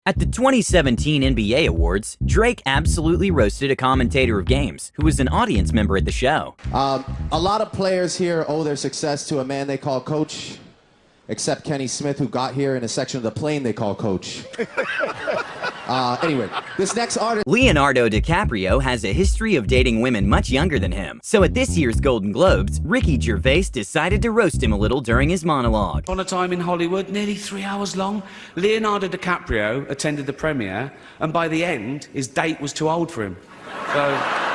At the 2017 NBA Awards, Drake absolutely roasted a commentator of games who was an audience member at the show. A lot of players here owe their success to a man they call Coach, except Kenny Smith, who got here in a section of the plane they call Coach. Anyway, this next artist... Leonardo DiCaprio has a history of dating women much younger than him, so at this year's Golden Globes, Ricky Gervais decided to roast him a little during his monologue. On a time in Hollywood, nearly 3 hours long, Leonardo DiCaprio attended the premiere, and by the end, his date was too old for him. So...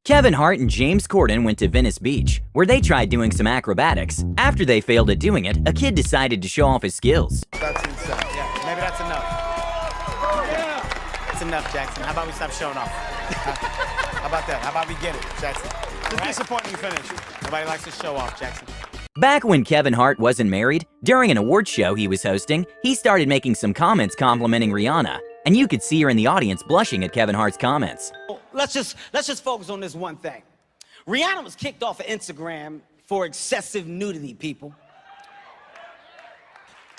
Kevin Hart and James Corden went to Venice Beach, where they tried doing some acrobatics. After they failed at doing it, a kid decided to show off his skills. That's insane. Yeah, maybe that's enough. Yeah. It's enough, Jackson. How about we stop showing off? How about that? How about we get it, Jackson? Just disappointing finish. Nobody likes to show off, Jackson. Back when Kevin Hart wasn't married, during an award show he was hosting, he started making some comments complimenting Rihanna, and you could see her in the audience blushing at Kevin Hart's comments. Let's just focus on this one thing. Rihanna was kicked off of Instagram for excessive nudity, people.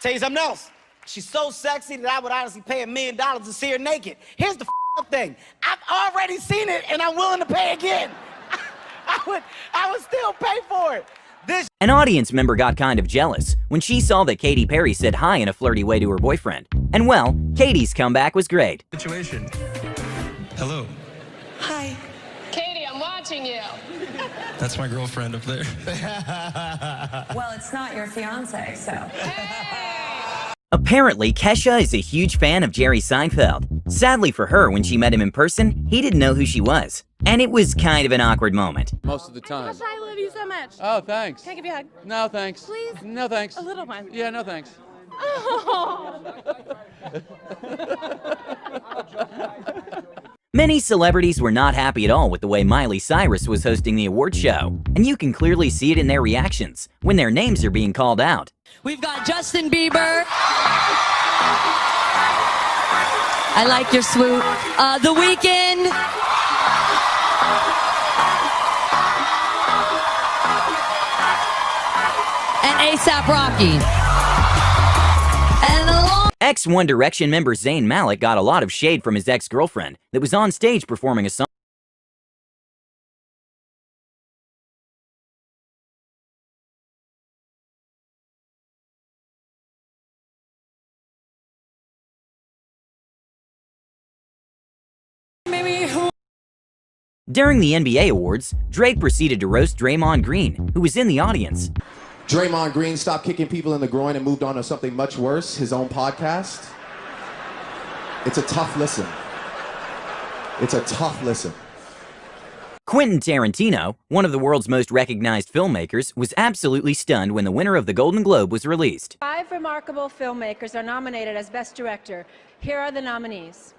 Tell you something else. She's so sexy that I would honestly pay $1 million to see her naked. Here's the thing. I've already seen it, and I'm willing to pay again. I would still pay for it. An audience member got kind of jealous when she saw that Katy Perry said hi in a flirty way to her boyfriend. And well, Katy's comeback was great. Situation. Hello. Hi. Katy, I'm watching you. That's my girlfriend up there. Well, it's not your fiance, so. Hey! Apparently, Kesha is a huge fan of Jerry Seinfeld. Sadly for her, when she met him in person, he didn't know who she was. And it was kind of an awkward moment. Most of the time. I love you so much. Oh, thanks. Can I give you a hug? No, thanks. Please? No, thanks. A little one. Yeah, no, thanks. Oh. Many celebrities were not happy at all with the way Miley Cyrus was hosting the award show, and you can clearly see it in their reactions when their names are being called out. We've got Justin Bieber. I like your swoop. The Weeknd. And A$AP Rocky. Ex-One Direction member Zayn Malik got a lot of shade from his ex-girlfriend that was on stage performing a song. During the NBA Awards, Drake proceeded to roast Draymond Green, who was in the audience. Draymond Green stopped kicking people in the groin and moved on to something much worse, his own podcast. It's a tough listen. It's a tough listen. Quentin Tarantino, one of the world's most recognized filmmakers, was absolutely stunned when the winner of the Golden Globe was released. 5 remarkable filmmakers are nominated as Best Director. Here are the nominees.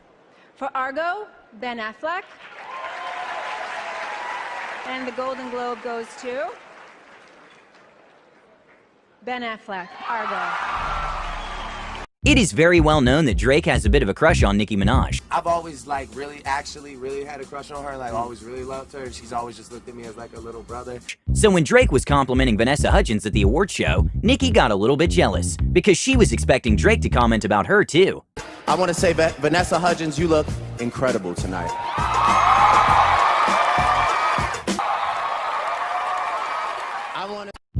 For Argo, Ben Affleck. And the Golden Globe goes to Ben Affleck, Argo. It is very well known that Drake has a bit of a crush on Nicki Minaj. I've always, really had a crush on her, always really loved her. She's always just looked at me as, a little brother. So when Drake was complimenting Vanessa Hudgens at the award show, Nicki got a little bit jealous, because she was expecting Drake to comment about her too. I want to say, Vanessa Hudgens, you look incredible tonight.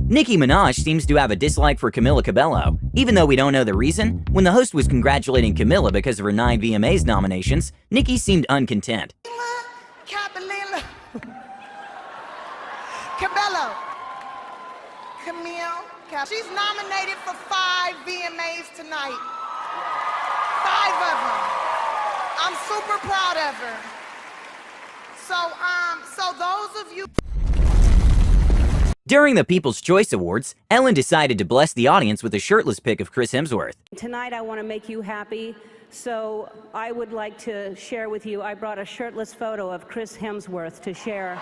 Nicki Minaj seems to have a dislike for Camila Cabello. Even though we don't know the reason, when the host was congratulating Camila because of her 9 VMAs nominations, Nicki seemed uncontent. Cabello. Camille. She's nominated for 5 VMAs tonight. 5 of them. I'm super proud of her. So those of you... During the People's Choice Awards, Ellen decided to bless the audience with a shirtless pic of Chris Hemsworth. Tonight I want to make you happy, so I would like to share with you, I brought a shirtless photo of Chris Hemsworth to share.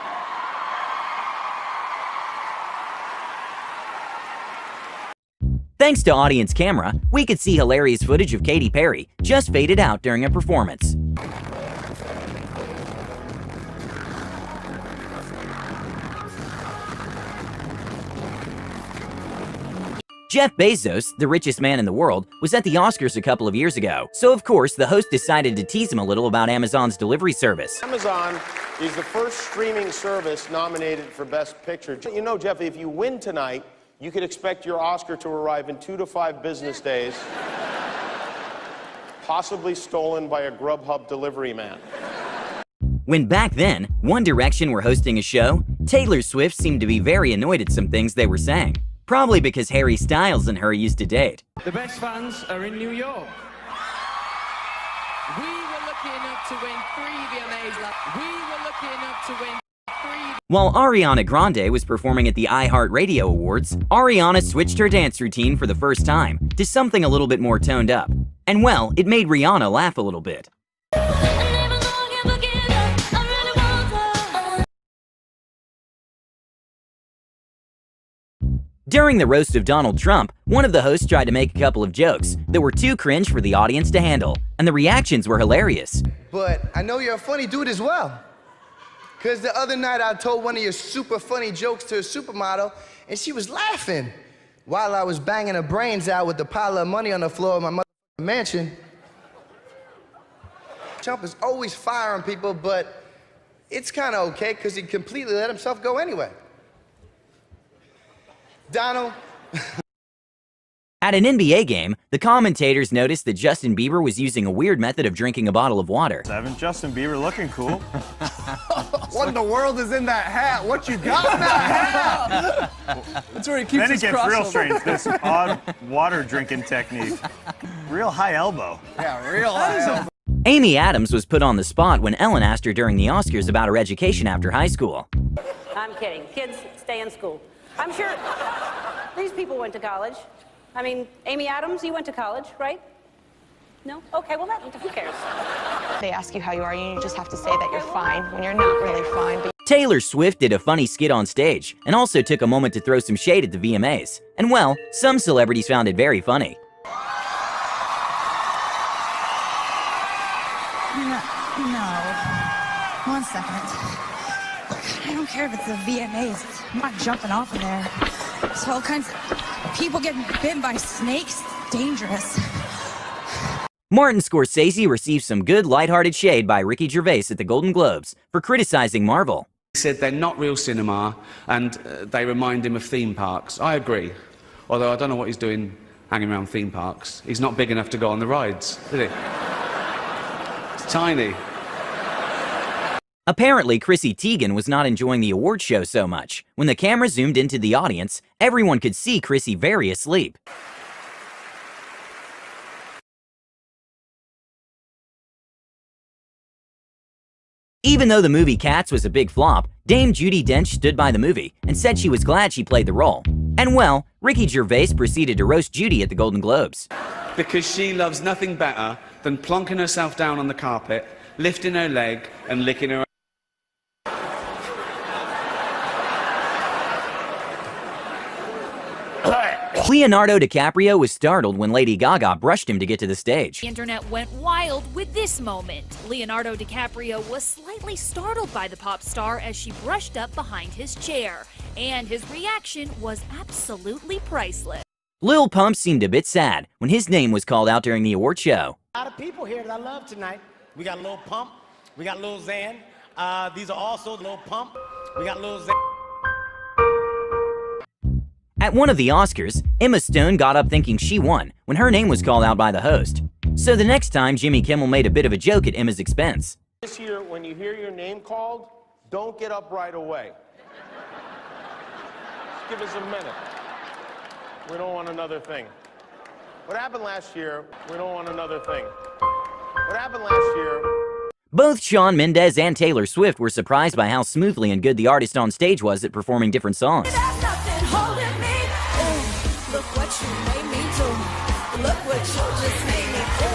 Thanks to Audience Camera, we could see hilarious footage of Katy Perry just faded out during a performance. Jeff Bezos, the richest man in the world, was at the Oscars a couple of years ago, so of course the host decided to tease him a little about Amazon's delivery service. Amazon is the first streaming service nominated for Best Picture. You know, Jeff, if you win tonight, you could expect your Oscar to arrive in 2 to 5 business days, possibly stolen by a Grubhub delivery man. When back then, One Direction were hosting a show, Taylor Swift seemed to be very annoyed at some things they were saying. Probably because Harry Styles and her used to date. The best fans are in New York. We were lucky enough to win 3 VMAs. We were lucky enough to win 3. While Ariana Grande was performing at the iHeartRadio Awards, Ariana switched her dance routine for the first time to something a little bit more toned up. And well, it made Rihanna laugh a little bit. During the roast of Donald Trump, one of the hosts tried to make a couple of jokes that were too cringe for the audience to handle, and the reactions were hilarious. But I know you're a funny dude as well. Because the other night I told one of your super funny jokes to a supermodel, and she was laughing while I was banging her brains out with a pile of money on the floor of my motherfucking mansion. Trump is always firing people, but it's kind of okay because he completely let himself go anyway. Donald. At an NBA game, the commentators noticed that Justin Bieber was using a weird method of drinking a bottle of water. Justin Bieber looking cool. What in the world is in that hat? What you got in that hat? That's where he keeps his crossover. Then it gets real strange, this odd water drinking technique. Real high elbow. Yeah, real high elbow. Amy Adams was put on the spot when Ellen asked her during the Oscars about her education after high school. I'm kidding. Kids, stay in school. I'm sure these people went to college. I mean, Amy Adams, you went to college, right? No? Okay, well, who cares? They ask you how you are, and you just have to say that you're fine when you're not really fine. But Taylor Swift did a funny skit on stage and also took a moment to throw some shade at the VMAs. And well, some celebrities found it very funny. No. 1 second. I don't care if it's the VMAs. I'm not jumping off of there. There's all kinds of people getting bitten by snakes. Dangerous. Martin Scorsese received some good lighthearted shade by Ricky Gervais at the Golden Globes for criticizing Marvel. He said they're not real cinema and they remind him of theme parks. I agree. Although I don't know what he's doing hanging around theme parks. He's not big enough to go on the rides, is he? It's tiny. Apparently, Chrissy Teigen was not enjoying the award show so much. When the camera zoomed into the audience, everyone could see Chrissy very asleep. Even though the movie Cats was a big flop, Dame Judi Dench stood by the movie and said she was glad she played the role. And well, Ricky Gervais proceeded to roast Judy at the Golden Globes. Because she loves nothing better than plonking herself down on the carpet, lifting her leg and licking her. Leonardo DiCaprio was startled when Lady Gaga brushed him to get to the stage. The internet went wild with this moment. Leonardo DiCaprio was slightly startled by the pop star as she brushed up behind his chair, and his reaction was absolutely priceless. Lil Pump seemed a bit sad when his name was called out during the award show. A lot of people here that I love tonight. We got Lil Pump, we got Lil Xan. These are also Lil Pump, we got Lil Xan. At one of the Oscars, Emma Stone got up thinking she won when her name was called out by the host. So the next time, Jimmy Kimmel made a bit of a joke at Emma's expense. This year, when you hear your name called, don't get up right away. Just give us a minute. We don't want another thing. What happened last year, we don't want another thing. What happened last year... Both Shawn Mendes and Taylor Swift were surprised by how smoothly and good the artist on stage was at performing different songs. Look what you made me do. Look what you just made me do.